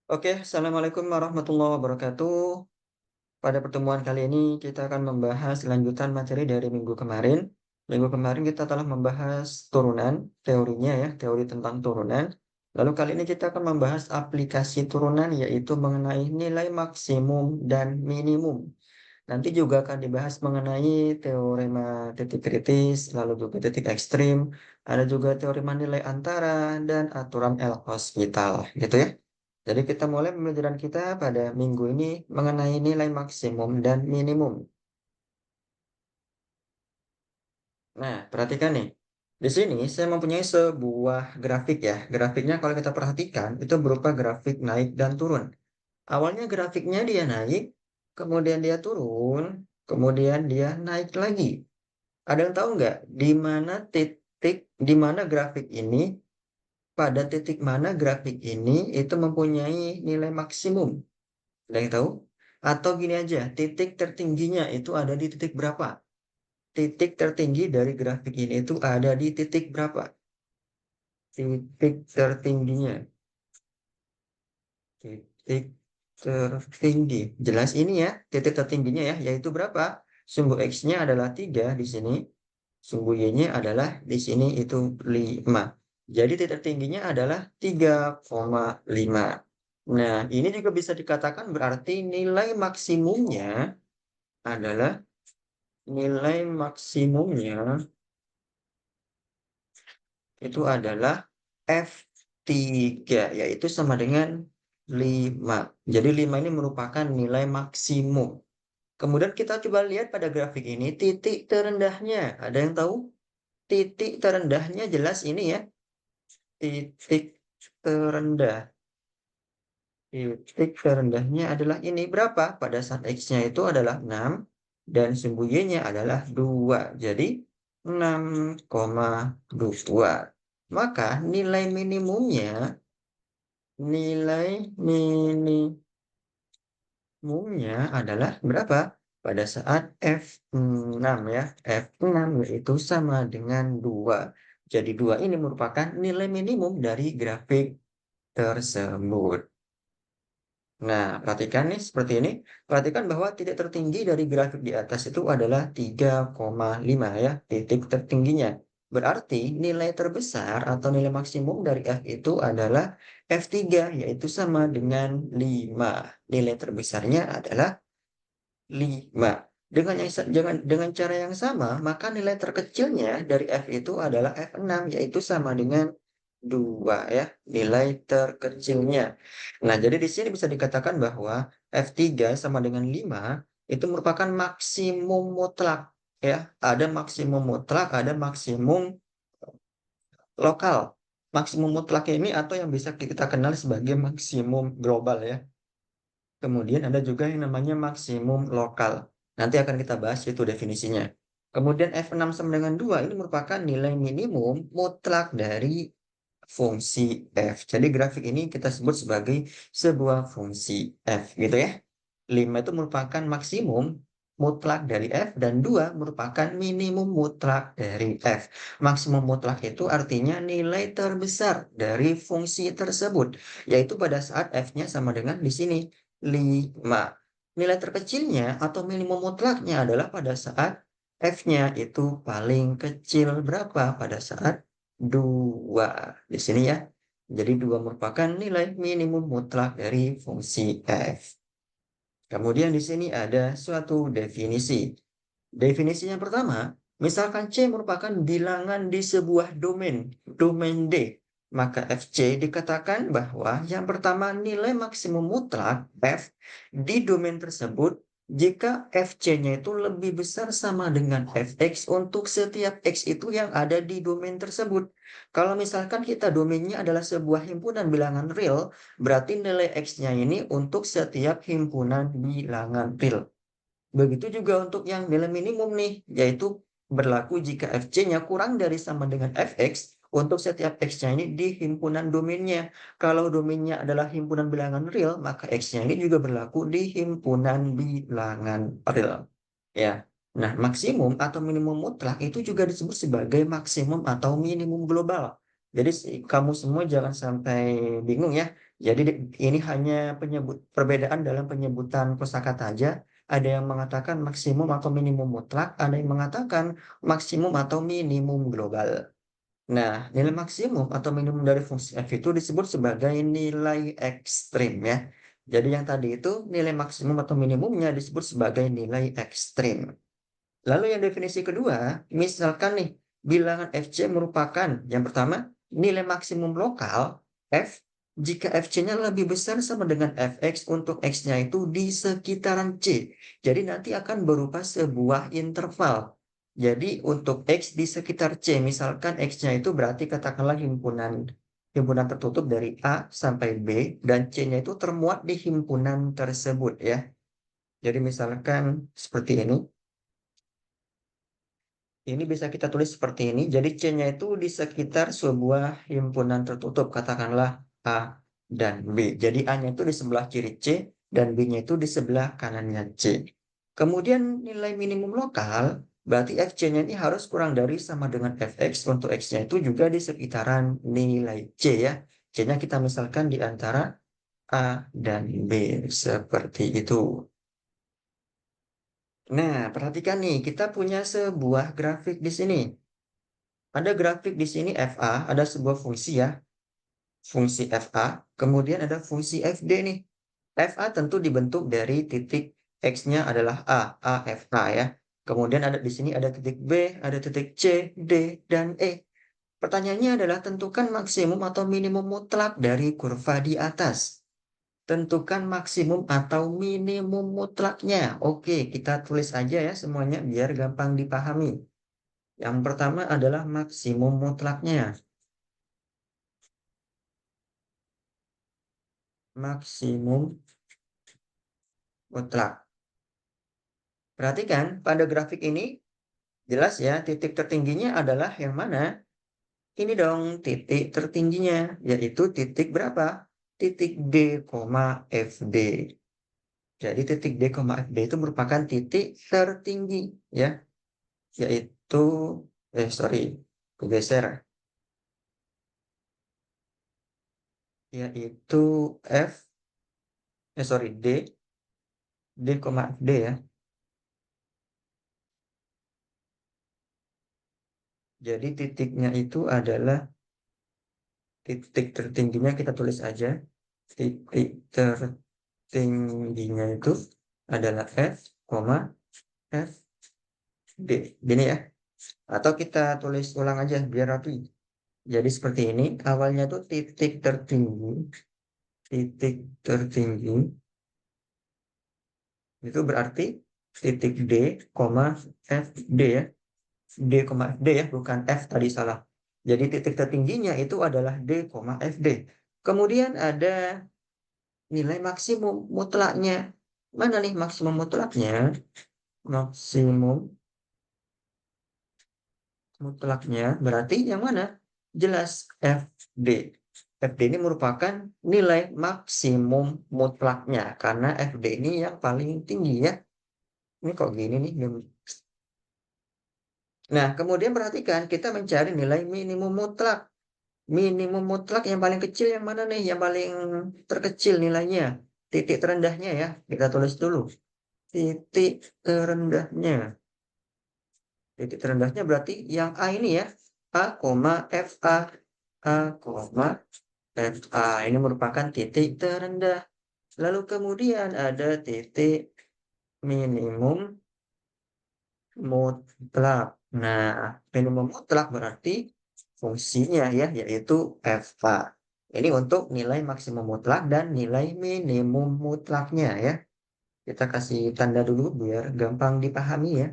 Oke, assalamualaikum warahmatullahi wabarakatuh. Pada pertemuan kali ini kita akan membahas lanjutan materi dari minggu kemarin. Minggu kemarin kita telah membahas turunan, teorinya ya, teori tentang turunan. Lalu kali ini kita akan membahas aplikasi turunan, yaitu mengenai nilai maksimum dan minimum. Nanti juga akan dibahas mengenai teorema titik kritis, lalu juga titik ekstrim, ada juga teorema nilai antara, dan aturan L-Hospital, gitu ya. Jadi kita mulai pembelajaran kita pada minggu ini mengenai nilai maksimum dan minimum. Nah, perhatikan nih. Di sini saya mempunyai sebuah grafik ya. Grafiknya kalau kita perhatikan itu berupa grafik naik dan turun. Awalnya grafiknya dia naik, kemudian dia turun, kemudian dia naik lagi. Ada yang tahu nggak di mana grafik ini, pada titik mana grafik ini itu mempunyai nilai maksimum? Ada yang tahu? Atau gini aja, titik tertingginya itu ada di titik berapa? Titik tertinggi dari grafik ini itu ada di titik berapa? Titik tertingginya. Titik tertinggi. Jelas ini ya, titik tertingginya ya, yaitu berapa? Sumbu X-nya adalah 3 di sini. Sumbu Y-nya adalah di sini itu 5. Jadi titik tingginya adalah 3,5. Nah, ini juga bisa dikatakan berarti adalah nilai maksimumnya itu adalah F3, yaitu sama dengan 5. Jadi 5 ini merupakan nilai maksimum. Kemudian kita coba lihat pada grafik ini, titik terendahnya. Ada yang tahu? Titik terendahnya jelas ini ya. Titik terendah. Titik terendahnya adalah ini berapa? Pada saat X-nya itu adalah 6 dan sumbu Y-nya adalah 2. Jadi 6,2. Maka nilai minimumnya adalah berapa? Pada saat F6 ya. F6 yaitu sama dengan 2. Jadi 2 ini merupakan nilai minimum dari grafik tersebut. Nah, perhatikan nih seperti ini. Perhatikan bahwa titik tertinggi dari grafik di atas itu adalah 3,5 ya, titik tertingginya. Berarti nilai terbesar atau nilai maksimum dari F itu adalah F3, yaitu sama dengan 5. Nilai terbesarnya adalah 5. Dengan cara yang sama, maka nilai terkecilnya dari F itu adalah F6, yaitu sama dengan 2 ya, nilai terkecilnya. Nah, jadi di sini bisa dikatakan bahwa F3 sama dengan 5 itu merupakan maksimum mutlak ya. Ada maksimum mutlak, ada maksimum lokal. Maksimum mutlak ini atau yang bisa kita kenal sebagai maksimum global ya. Kemudian ada juga yang namanya maksimum lokal. Nanti akan kita bahas itu definisinya. Kemudian F6 sama dengan 2 ini merupakan nilai minimum mutlak dari fungsi F. Jadi grafik ini kita sebut sebagai sebuah fungsi F gitu ya. 5 itu merupakan maksimum mutlak dari F dan 2 merupakan minimum mutlak dari F. Maksimum mutlak itu artinya nilai terbesar dari fungsi tersebut, yaitu pada saat F-nya sama dengan di sini 5. Nilai terkecilnya atau minimum mutlaknya adalah pada saat F-nya itu paling kecil berapa? Pada saat 2. Di sini ya. Jadi 2 merupakan nilai minimum mutlak dari fungsi F. Kemudian di sini ada suatu definisi. Definisi yang pertama, misalkan C merupakan bilangan di sebuah domain, domain D, maka FC dikatakan bahwa yang pertama nilai maksimum mutlak F di domain tersebut jika FC-nya itu lebih besar sama dengan Fx untuk setiap X itu yang ada di domain tersebut. Kalau misalkan kita domainnya adalah sebuah himpunan bilangan real, berarti nilai X-nya ini untuk setiap himpunan bilangan real. Begitu juga untuk yang nilai minimum nih, yaitu berlaku jika Fc-nya kurang dari sama dengan Fx untuk setiap X-nya ini di himpunan domainnya. Kalau domainnya adalah himpunan bilangan real, maka X-nya ini juga berlaku di himpunan bilangan real. Ya. Nah, maksimum atau minimum mutlak itu juga disebut sebagai maksimum atau minimum global. Jadi kamu semua jangan sampai bingung ya. Jadi ini hanya perbedaan dalam penyebutan kosakata aja. Ada yang mengatakan maksimum atau minimum mutlak, ada yang mengatakan maksimum atau minimum global. Nah, nilai maksimum atau minimum dari fungsi f itu disebut sebagai nilai ekstrim ya. Jadi yang tadi itu nilai maksimum atau minimumnya disebut sebagai nilai ekstrim. Lalu yang definisi kedua, misalkan nih, bilangan Fc merupakan yang pertama nilai maksimum lokal F jika Fc-nya lebih besar sama dengan Fx untuk X-nya itu di sekitaran C. Jadi nanti akan berupa sebuah interval. Jadi untuk X di sekitar C, misalkan X-nya itu berarti katakanlah himpunan tertutup dari A sampai B dan C-nya itu termuat di himpunan tersebut ya. Jadi misalkan seperti ini. Ini bisa kita tulis seperti ini. Jadi C-nya itu di sekitar sebuah himpunan tertutup, katakanlah A dan B. Jadi A-nya itu di sebelah kiri C dan B-nya itu di sebelah kanannya C. Kemudian nilai minimum lokal, berarti FC-nya ini harus kurang dari sama dengan Fx untuk X-nya itu juga di sekitaran nilai C ya. C-nya kita misalkan di antara A dan B seperti itu. Nah, perhatikan nih, kita punya sebuah grafik di sini. Ada grafik di sini FA, ada sebuah fungsi ya, fungsi FA, kemudian ada fungsi FD nih. FA tentu dibentuk dari titik X-nya adalah A FA ya. Kemudian ada di sini ada titik B, ada titik C, D, dan E. Pertanyaannya adalah tentukan maksimum atau minimum mutlak dari kurva di atas. Tentukan maksimum atau minimum mutlaknya. Oke, kita tulis aja ya semuanya biar gampang dipahami. Yang pertama adalah maksimum mutlaknya. Maksimum mutlak. Perhatikan pada grafik ini jelas ya titik tertingginya adalah yang mana? Ini dong titik tertingginya yaitu titik berapa? Titik D, FD. Jadi titik D, FD itu merupakan titik tertinggi ya, yaitu sorry, kegeser, yaitu F sorry D, FD ya. Jadi titiknya itu adalah titik tertingginya kita tulis aja. Titik tertingginya itu adalah F, F, D. Gini ya. Atau kita tulis ulang aja biar rapi. Jadi seperti ini. Awalnya tuh titik tertinggi itu berarti titik D, F, D ya. D, FD ya, bukan F tadi salah. Jadi titik tertingginya itu adalah D, FD. Kemudian ada nilai maksimum mutlaknya. Mana nih maksimum mutlaknya? Maksimum mutlaknya berarti yang mana? Jelas FD. FD ini merupakan nilai maksimum mutlaknya karena FD ini yang paling tinggi ya. Ini kok gini nih? Nah, kemudian perhatikan kita mencari nilai minimum mutlak. Minimum mutlak yang paling kecil yang mana nih? Yang paling terkecil nilainya. Titik terendahnya ya. Kita tulis dulu. Titik terendahnya. Titik terendahnya berarti yang A ini ya. A, FA. A, FA. Ini merupakan titik terendah. Lalu kemudian ada titik minimum mutlak. Nah, minimum mutlak berarti fungsinya ya, yaitu FA. Ini untuk nilai maksimum mutlak dan nilai minimum mutlaknya ya. Kita kasih tanda dulu biar gampang dipahami ya.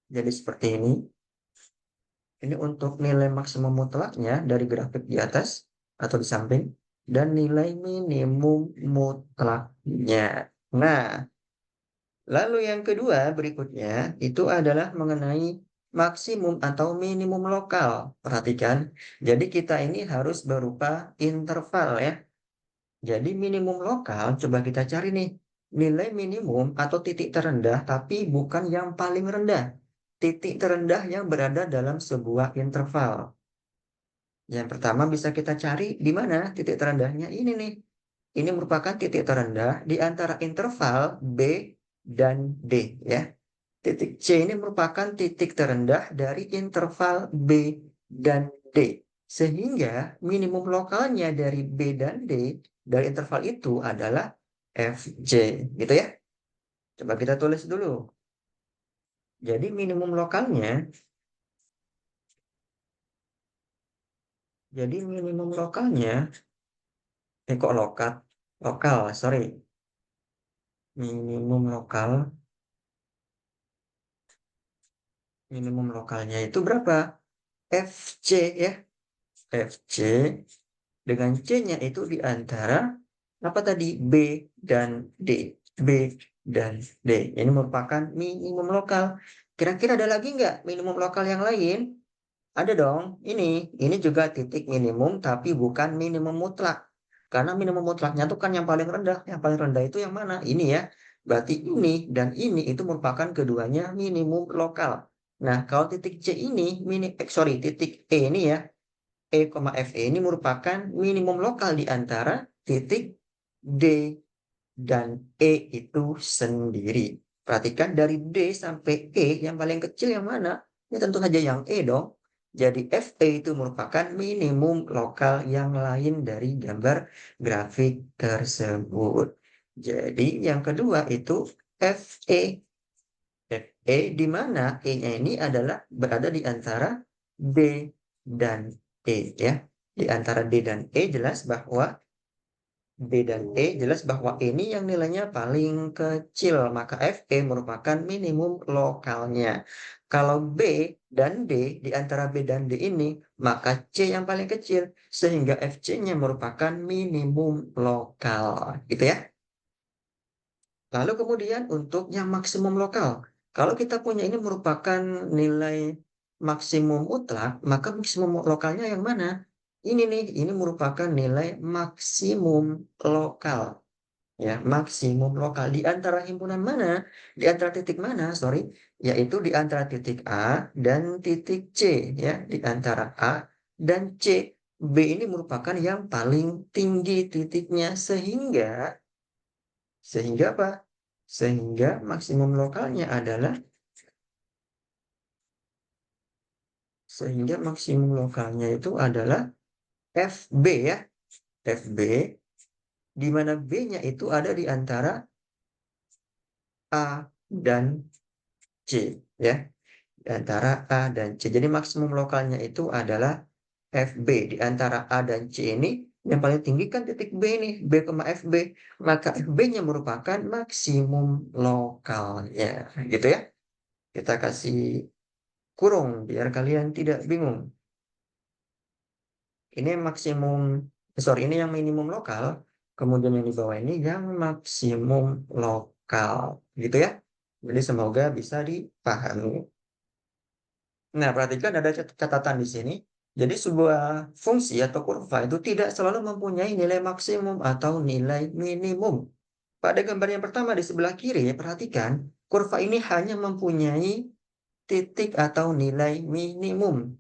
Jadi seperti ini. Ini untuk nilai maksimum mutlaknya dari grafik di atas atau di samping dan nilai minimum mutlaknya. Nah, lalu yang kedua berikutnya itu adalah mengenai maksimum atau minimum lokal. Perhatikan, jadi kita ini harus berupa interval ya. Jadi minimum lokal coba kita cari nih. Nilai minimum atau titik terendah tapi bukan yang paling rendah. Titik terendah yang berada dalam sebuah interval. Yang pertama bisa kita cari di mana titik terendahnya ini nih. ini merupakan titik terendah di antara interval B dan D ya. Titik C ini merupakan titik terendah dari interval B dan D. Sehingga minimum lokalnya dari B dan D dari interval itu adalah Fj, gitu ya. Coba kita tulis dulu. Jadi minimum lokalnya, kok lokal, sorry. Minimum lokalnya itu berapa? Fc ya. Fc dengan C-nya itu di antara apa tadi? B dan D. B dan D. Ini merupakan minimum lokal. Kira-kira ada lagi nggak minimum lokal yang lain? Ada dong. Ini juga titik minimum tapi bukan minimum mutlak. Karena minimum mutlaknya itu kan yang paling rendah. Yang paling rendah itu yang mana? Ini ya. Berarti ini dan ini itu merupakan keduanya minimum lokal. Nah, kalau titik C ini, titik E ini ya, E, FE ini merupakan minimum lokal di antara titik D dan E itu sendiri. Perhatikan dari D sampai E yang paling kecil yang mana? Ya tentu saja yang E dong. Jadi FE itu merupakan minimum lokal yang lain dari gambar grafik tersebut. Jadi yang kedua itu FE. FE di mana E-nya ini adalah berada di antara D dan E ya. Di antara D dan E jelas bahwa B dan E jelas bahwa ini yang nilainya paling kecil, maka FE merupakan minimum lokalnya. Kalau B dan D di antara B dan D ini, maka C yang paling kecil, sehingga FC-nya merupakan minimum lokal. Gitu ya. Lalu kemudian untuk yang maksimum lokal. Kalau kita punya ini merupakan nilai maksimum mutlak, maka maksimum lokalnya yang mana? Ini nih, ini merupakan nilai maksimum lokal. Ya, maksimum lokal di antara himpunan mana? Di antara titik mana? Sorry, yaitu di antara titik A dan titik C. Ya, di antara A dan C. B ini merupakan yang paling tinggi titiknya sehingga apa? Sehingga maksimum lokalnya adalah itu adalah FB ya. FB di mana B-nya itu ada di antara A dan C ya. Di antara A dan C. Jadi maksimum lokalnya itu adalah FB di antara A dan C ini yang paling tinggi kan titik B nih, B, FB. Maka FB-nya merupakan maksimum lokalnya. Gitu ya. Kita kasih kurung biar kalian tidak bingung. Ini maksimum, ini yang minimum lokal, kemudian yang di bawah ini yang maksimum lokal, gitu ya. Jadi semoga bisa dipahami. Nah, perhatikan ada catatan di sini. Jadi sebuah fungsi atau kurva itu tidak selalu mempunyai nilai maksimum atau nilai minimum. Pada gambar yang pertama di sebelah kiri, perhatikan, kurva ini hanya mempunyai titik atau nilai minimum.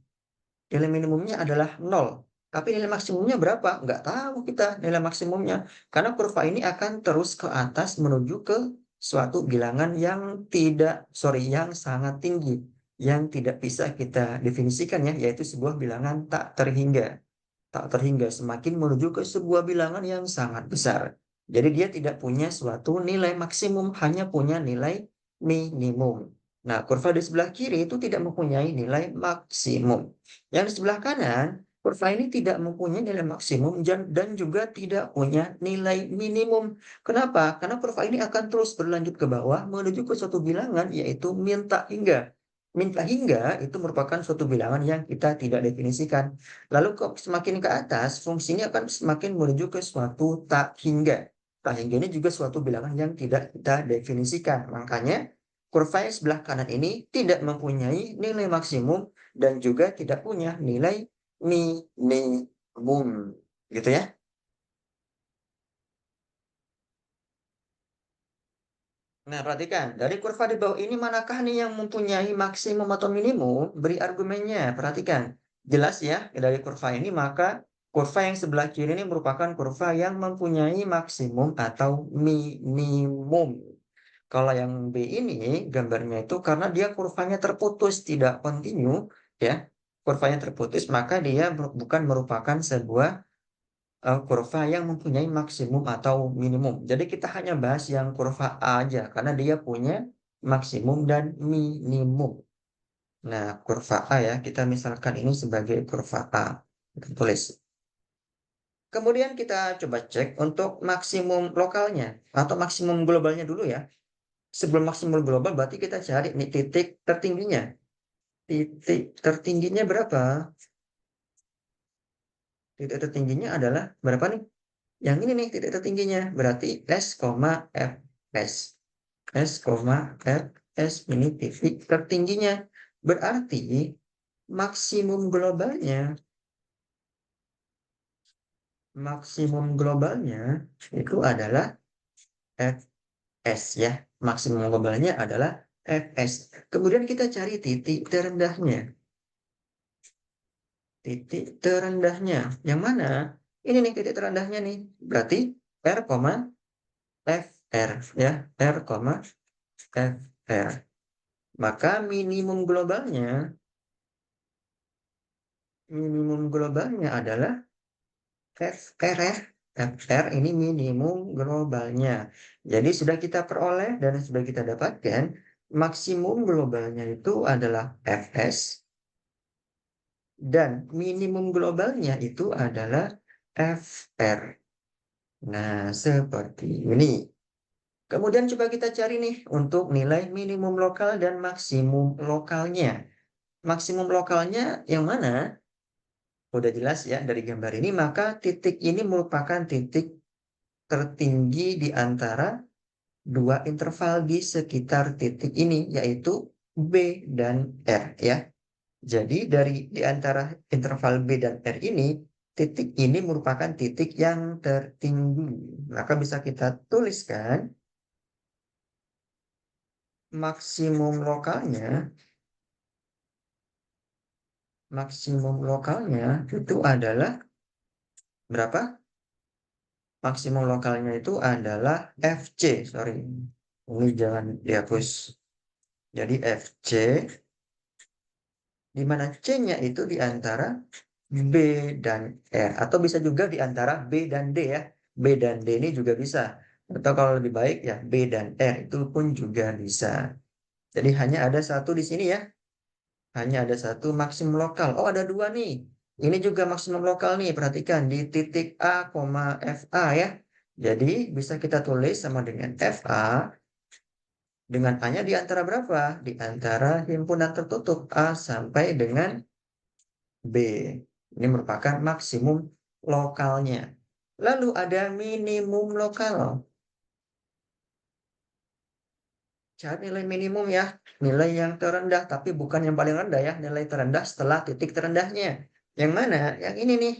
Nilai minimumnya adalah 0. Tapi nilai maksimumnya berapa? Nggak tahu kita nilai maksimumnya. Karena kurva ini akan terus ke atas menuju ke suatu bilangan yang yang sangat tinggi. Yang tidak bisa kita definisikan ya, yaitu sebuah bilangan tak terhingga. Tak terhingga semakin menuju ke sebuah bilangan yang sangat besar. Jadi dia tidak punya suatu nilai maksimum, hanya punya nilai minimum. Nah, kurva di sebelah kiri itu tidak mempunyai nilai maksimum. Yang di sebelah kanan, kurva ini tidak mempunyai nilai maksimum dan juga tidak punya nilai minimum. Kenapa? Karena kurva ini akan terus berlanjut ke bawah menuju ke suatu bilangan yaitu minta hingga. Minta hingga itu merupakan suatu bilangan yang kita tidak definisikan. Lalu semakin ke atas, fungsinya akan semakin menuju ke suatu tak hingga. Tak hingga ini juga suatu bilangan yang tidak kita definisikan. Makanya kurva yang sebelah kanan ini tidak mempunyai nilai maksimum dan juga tidak punya nilai minimum. Gitu ya. Nah, perhatikan. Dari kurva di bawah ini manakah nih yang mempunyai maksimum atau minimum? Beri argumennya. Perhatikan. Jelas ya, dari kurva ini maka Kurva yang sebelah kiri ini merupakan kurva yang mempunyai maksimum atau minimum. Kalau yang B ini gambarnya itu karena dia kurvanya terputus, tidak kontinu, ya. Kurvanya terputus, maka dia bukan merupakan sebuah kurva yang mempunyai maksimum atau minimum. Jadi kita hanya bahas yang kurva A aja, karena dia punya maksimum dan minimum. Nah, kurva A ya, kita misalkan ini sebagai kurva A. Kita tulis. Kemudian kita coba cek untuk maksimum lokalnya atau maksimum globalnya dulu ya. Sebelum maksimum global berarti kita cari nih titik tertingginya. Titik tertingginya berapa? Titik tertingginya adalah berapa nih? Yang ini nih titik tertingginya. Berarti S, Fs. S, Fs ini titik tertingginya. Berarti maksimum globalnya itu adalah Fs ya. Maksimum globalnya adalah Fs. Kemudian kita cari titik terendahnya. Titik terendahnya. Yang mana? Ini nih titik terendahnya nih. Berarti R, Fr ya. R, Fr. Maka minimum globalnya adalah Fr ya. Fr ini minimum globalnya. Jadi sudah kita peroleh dan sudah kita dapatkan maksimum globalnya itu adalah Fs dan minimum globalnya itu adalah Fr. Nah, seperti ini. Kemudian coba kita cari nih untuk nilai minimum lokal dan maksimum lokalnya. Maksimum lokalnya yang mana? Udah jelas ya dari gambar ini, maka titik ini merupakan titik tertinggi di antara dua interval di sekitar titik ini, yaitu B dan R ya. Jadi di antara interval B dan R ini, titik ini merupakan titik yang tertinggi. Maka bisa kita tuliskan maksimum lokalnya, maksimum lokalnya itu adalah berapa? Maksimum lokalnya itu adalah FC, sorry. Ini jangan dihapus. Jadi FC, di mana C-nya itu di antara B dan R. Atau bisa juga di antara B dan D ya. B dan D ini juga bisa. Atau kalau lebih baik ya B dan R itu pun juga bisa. Jadi hanya ada satu di sini ya. Hanya ada satu maksimum lokal. Oh ada dua nih. Ini juga maksimum lokal nih. Perhatikan di titik A, FA ya. Jadi bisa kita tulis sama dengan FA dengan A-nya di antara berapa? Di antara himpunan tertutup A sampai dengan B. Ini merupakan maksimum lokalnya. Lalu ada minimum lokal. Cari nilai minimum ya. Nilai yang terendah, tapi bukan yang paling rendah ya. Nilai terendah setelah titik terendahnya. Yang mana? Yang ini nih.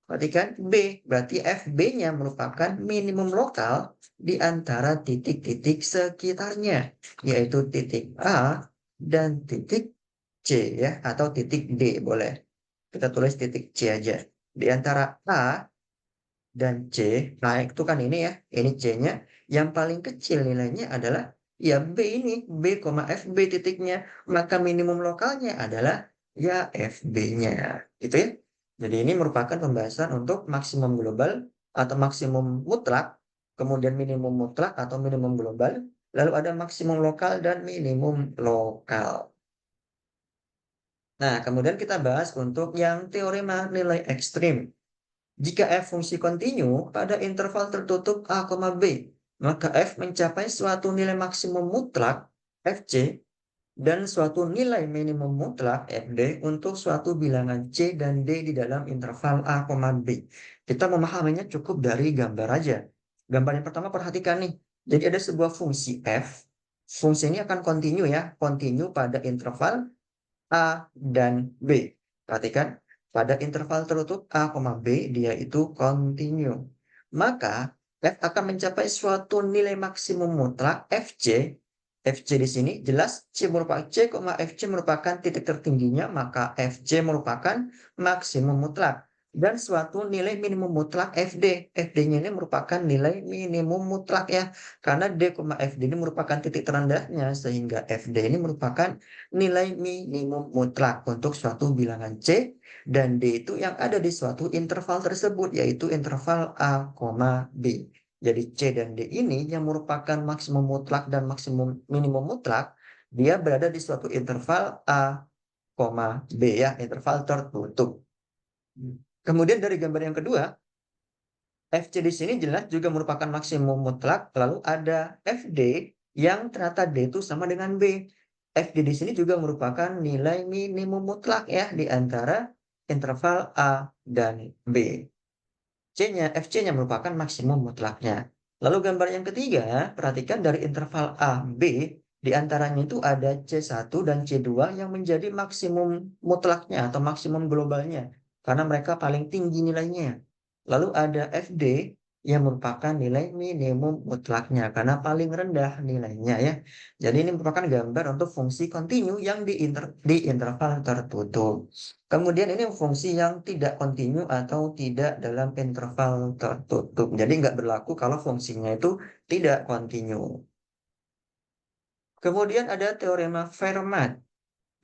Perhatikan B. Berarti FB-nya merupakan minimum lokal di antara titik-titik sekitarnya. Yaitu titik A dan titik C ya. Atau titik D boleh. Kita tulis titik C aja. Di antara A dan C, nah itu kan ini ya, ini C-nya. Yang paling kecil nilainya adalah ya B ini, B, FB titiknya. Maka minimum lokalnya adalah ya FB-nya. Gitu ya. Jadi ini merupakan pembahasan untuk maksimum global atau maksimum mutlak, kemudian minimum mutlak atau minimum global, lalu ada maksimum lokal dan minimum lokal. Nah, kemudian kita bahas untuk yang teorema nilai ekstrim. Jika f fungsi kontinu pada interval tertutup a, B, maka f mencapai suatu nilai maksimum mutlak fc dan suatu nilai minimum mutlak fd untuk suatu bilangan c dan d di dalam interval a, B. Kita memahaminya cukup dari gambar aja. Gambar yang pertama perhatikan nih. Jadi ada sebuah fungsi f. Fungsi ini akan kontinu ya, kontinu pada interval A dan B. Perhatikan, pada interval tertutup A, B, dia itu kontinu. Maka, F akan mencapai suatu nilai maksimum mutlak FC. FC di sini jelas C, FC merupakan titik tertingginya, maka FC merupakan maksimum mutlak. dan suatu nilai minimum mutlak FD. FD-nya ini merupakan nilai minimum mutlak ya. Karena D, FD ini merupakan titik terendahnya, sehingga FD ini merupakan nilai minimum mutlak untuk suatu bilangan C, dan D itu yang ada di suatu interval tersebut, yaitu interval A, B. Jadi C dan D ini yang merupakan maksimum mutlak dan maksimum minimum mutlak, dia berada di suatu interval A, B ya, interval tertutup. Kemudian dari gambar yang kedua, FC di sini jelas juga merupakan maksimum mutlak, lalu ada FD yang ternyata D itu sama dengan B. FD di sini juga merupakan nilai minimum mutlak ya di antara interval A dan B. C-nya, FC-nya merupakan maksimum mutlaknya. Lalu gambar yang ketiga, perhatikan dari interval A, B, di antaranya itu ada C1 dan C2 yang menjadi maksimum mutlaknya atau maksimum globalnya. Karena mereka paling tinggi nilainya. Lalu ada FD yang merupakan nilai minimum mutlaknya karena paling rendah nilainya ya. Jadi ini merupakan gambar untuk fungsi kontinu yang di interval tertutup. Kemudian ini fungsi yang tidak kontinu atau tidak dalam interval tertutup. Jadi nggak berlaku kalau fungsinya itu tidak kontinu. Kemudian ada teorema Fermat.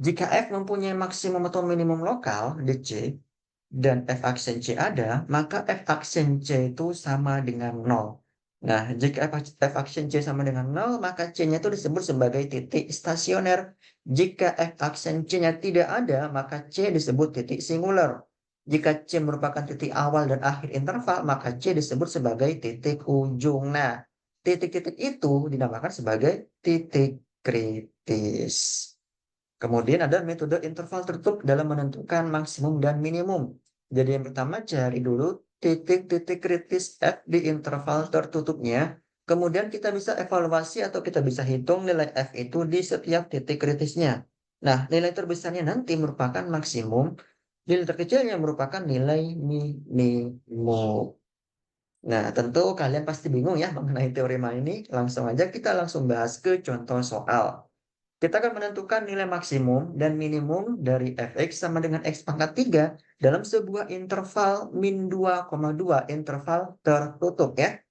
Jika F mempunyai maksimum atau minimum lokal di C, dan F aksen C ada, maka F aksen C itu sama dengan 0. Nah, jika F aksen C sama dengan 0, maka C-nya itu disebut sebagai titik stasioner. Jika F aksen C-nya tidak ada, maka C disebut titik singular. Jika C merupakan titik awal dan akhir interval, maka C disebut sebagai titik ujung. Nah, titik-titik itu dinamakan sebagai titik kritis. Kemudian ada metode interval tertutup dalam menentukan maksimum dan minimum. Jadi yang pertama cari dulu titik-titik kritis F di interval tertutupnya. Kemudian kita bisa evaluasi atau kita bisa hitung nilai F itu di setiap titik kritisnya. Nah, nilai terbesarnya nanti merupakan maksimum. Nilai terkecilnya merupakan nilai minimum. Nah, tentu kalian pasti bingung ya mengenai teorema ini. Langsung aja kita langsung bahas ke contoh soal. Kita akan menentukan nilai maksimum dan minimum dari fx sama dengan x pangkat 3 dalam sebuah interval min 2,2 interval tertutup ya.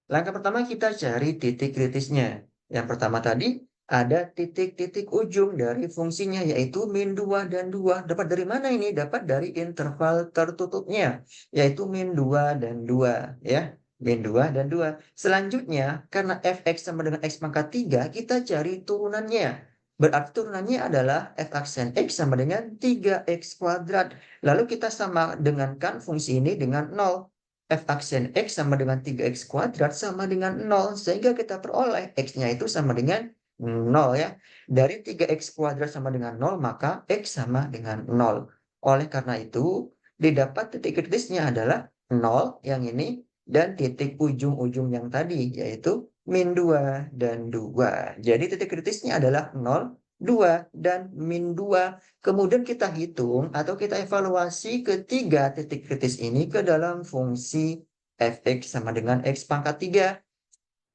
Langkah pertama kita cari titik kritisnya. Yang pertama tadi ada titik-titik ujung dari fungsinya yaitu min 2 dan 2. Dapat dari mana ini? Dapat dari interval tertutupnya yaitu min 2 dan 2 ya. Min 2 dan 2. Selanjutnya karena fx sama dengan x pangkat 3 kita cari turunannya. Berarti turunannya adalah f aksen x sama dengan 3x kuadrat. Lalu kita sama dengankan fungsi ini dengan 0. F aksen X sama dengan 3X kuadrat sama dengan 0. Sehingga kita peroleh X-nya itu sama dengan 0 ya. Dari 3X kuadrat sama dengan 0, maka X sama dengan 0. Oleh karena itu, didapat titik kritisnya adalah 0 yang ini dan titik ujung-ujung yang tadi, yaitu min 2 dan 2. Jadi titik kritisnya adalah 0, 2, dan min 2. Kemudian kita hitung atau kita evaluasi ketiga titik kritis ini ke dalam fungsi fx sama dengan x pangkat 3.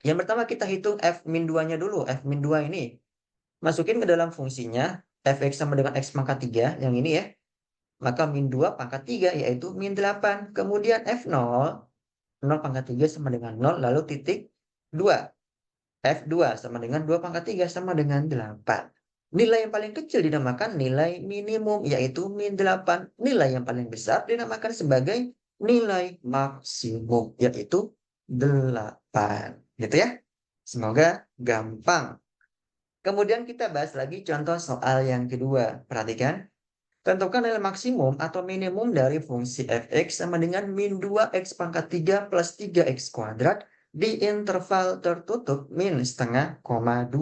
Yang pertama kita hitung f min 2-nya dulu. F min 2 ini. Masukin ke dalam fungsinya fx sama dengan x pangkat 3. Yang ini ya. Maka min 2 pangkat 3 yaitu min 8. Kemudian f0. 0 pangkat 3 sama dengan 0. Lalu titik 2. F2 sama dengan 2 pangkat 3 sama dengan 8. Nilai yang paling kecil dinamakan nilai minimum, yaitu min 8. Nilai yang paling besar dinamakan sebagai nilai maksimum, yaitu 8. Gitu ya. Semoga gampang. Kemudian kita bahas lagi contoh soal yang kedua. Perhatikan. Tentukan nilai maksimum atau minimum dari fungsi fx sama dengan min 2x pangkat 3 plus 3x kuadrat di interval tertutup min setengah, 2.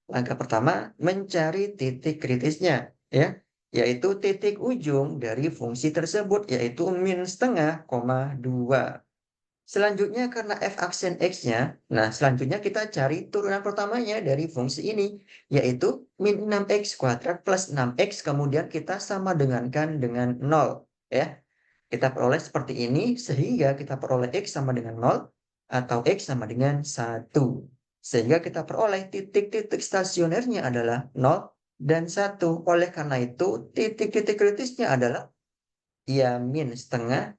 Langkah pertama, mencari titik kritisnya, ya, yaitu titik ujung dari fungsi tersebut, yaitu min setengah, 2. Selanjutnya karena f aksen x-nya, nah selanjutnya kita cari turunan pertamanya dari fungsi ini, yaitu min 6x kuadrat plus 6x, kemudian kita sama dengankan dengan 0. Ya. Kita peroleh seperti ini, sehingga kita peroleh x sama dengan 0, atau x sama dengan 1. Sehingga kita peroleh titik-titik stasionernya adalah 0 dan 1. Oleh karena itu, titik-titik kritisnya adalah ya min setengah,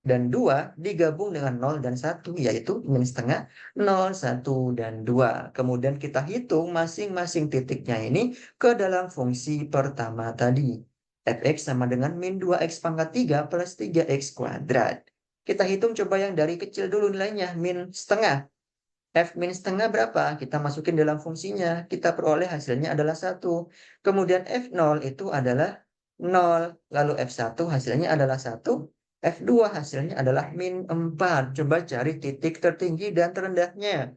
dan 2 digabung dengan 0 dan 1, yaitu min setengah, 0, 1, dan 2. Kemudian kita hitung masing-masing titiknya ini ke dalam fungsi pertama tadi. Fx sama dengan min 2x pangkat 3 plus 3x kuadrat. Kita hitung coba yang dari kecil dulu nilainya, min setengah. F min setengah berapa? Kita masukin dalam fungsinya. Kita peroleh hasilnya adalah 1. Kemudian F0 itu adalah 0. Lalu F1 hasilnya adalah 1. F2 hasilnya adalah min 4. Coba cari titik tertinggi dan terendahnya.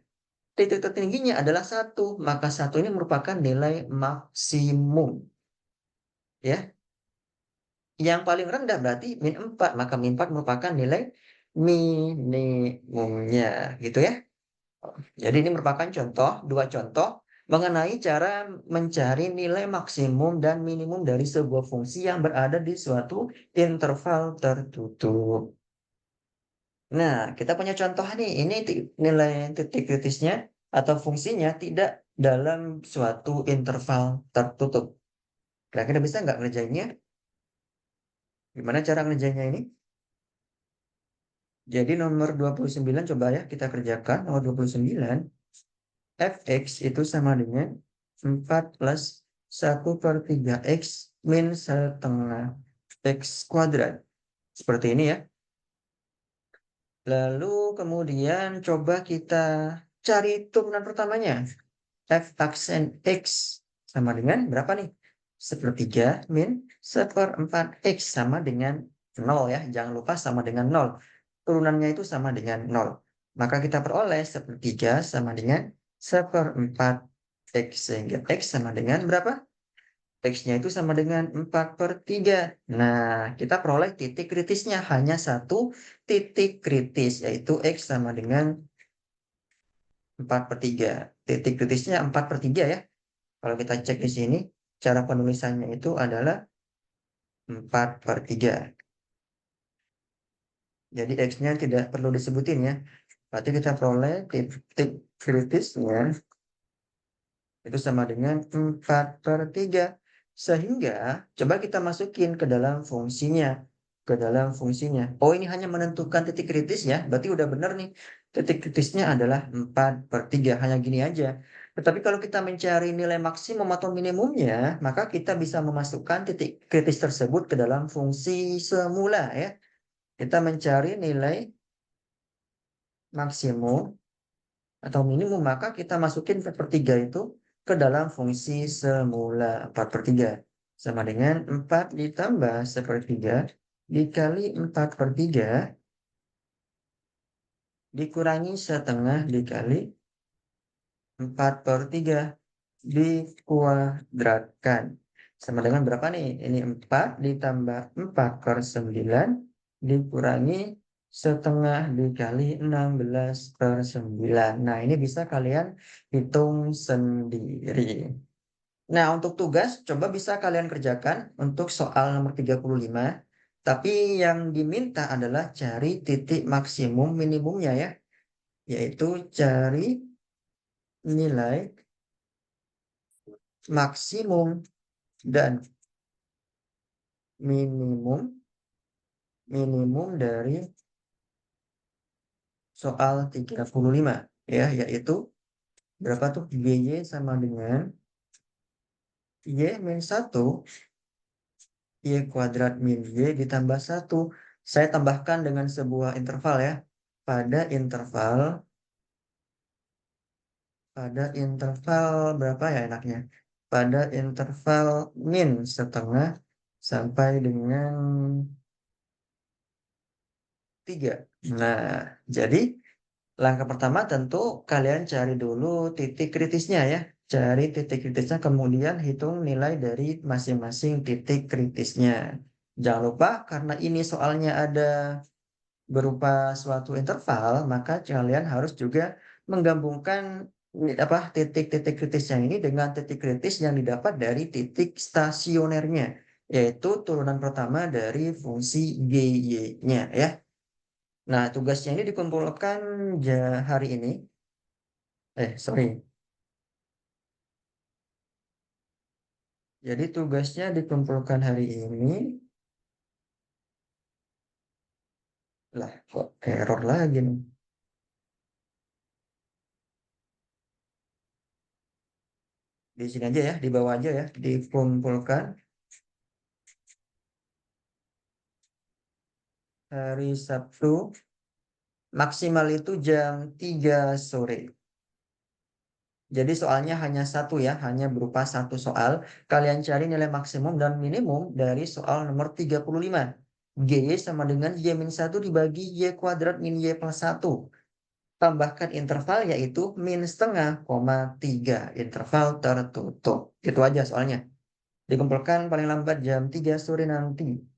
Titik tertingginya adalah 1. Maka 1 ini merupakan nilai maksimum. Ya. Yang paling rendah berarti min 4. Maka min 4 merupakan nilai minimumnya. Gitu ya. Jadi ini merupakan dua contoh mengenai cara mencari nilai maksimum dan minimum dari sebuah fungsi yang berada di suatu interval tertutup. Nah, kita punya contoh nih, ini nilai titik kritisnya atau fungsinya tidak dalam suatu interval tertutup. Kira-kira bisa nggak ngerjainnya? Gimana cara ngerjainnya ini? Jadi nomor 29 coba ya kita kerjakan. Nomor 29. Fx itu sama dengan 4 plus 1/3 x min setengah x kuadrat. Seperti ini ya. Lalu kemudian coba kita cari turunan pertamanya. F aksen x sama dengan berapa nih? 1/3 min 1/4 x sama dengan 0 ya. Jangan lupa sama dengan 0. Turunannya itu sama dengan 0. Maka kita peroleh 1/3 sama dengan 1/4 x. Sehingga x sama dengan berapa? X-nya itu sama dengan 4/3. Nah, kita peroleh titik kritisnya hanya satu titik kritis, yaitu x sama dengan 4/3. Titik kritisnya 4/3 ya. Kalau kita cek di sini, cara penulisannya itu adalah 4/3. Jadi X-nya tidak perlu disebutin ya. Berarti kita peroleh titik kritisnya itu sama dengan 4/3. Sehingga coba kita masukin ke dalam fungsinya. Ke dalam fungsinya. Oh, ini hanya menentukan titik kritis ya. Berarti udah benar nih. Titik kritisnya adalah 4/3. Hanya gini aja. Tetapi kalau kita mencari nilai maksimum atau minimumnya, maka kita bisa memasukkan titik kritis tersebut ke dalam fungsi semula ya. Kita mencari nilai maksimum atau minimum, maka kita masukin 4/3 itu ke dalam fungsi semula. 4/3 sama dengan 4 ditambah 1/3 dikali 4/3 dikurangi setengah dikali 4/3 dikuadratkan. Sama dengan berapa nih? Ini 4 ditambah 4/9 dikurangi setengah dikali 16/9. Nah, ini bisa kalian hitung sendiri. Nah, untuk tugas, coba bisa kalian kerjakan untuk soal nomor 35. Tapi yang diminta adalah cari titik maksimum minimumnya ya. Yaitu cari nilai maksimum dan minimum dari soal 35 ya, yaitu berapa tuh? BY sama dengan Y min 1 Y kuadrat min Y ditambah 1. Saya tambahkan dengan sebuah interval ya. Pada interval berapa ya enaknya? Pada interval min setengah sampai dengan 3. Nah, jadi langkah pertama tentu kalian cari dulu titik kritisnya ya. Cari titik kritisnya, kemudian hitung nilai dari masing-masing titik kritisnya. Jangan lupa karena ini soalnya ada berupa suatu interval, maka kalian harus juga menggabungkan apa titik-titik kritisnya ini dengan titik kritis yang didapat dari titik stasionernya, yaitu turunan pertama dari fungsi GY-nya ya. Nah, tugasnya ini dikumpulkan hari ini. Sorry. Jadi tugasnya dikumpulkan hari ini Lah, kok error lagi nih? Di sini aja ya, di bawah aja ya, dikumpulkan hari Sabtu, maksimal itu jam 3 sore. Jadi soalnya hanya satu ya, hanya berupa satu soal. Kalian cari nilai maksimum dan minimum dari soal nomor 35. G sama dengan Y-1 dibagi Y kuadrat min Y plus 1. Tambahkan interval yaitu min setengah, koma 3. Interval tertutup. Itu aja soalnya. Dikumpulkan paling lambat jam 3 sore nanti.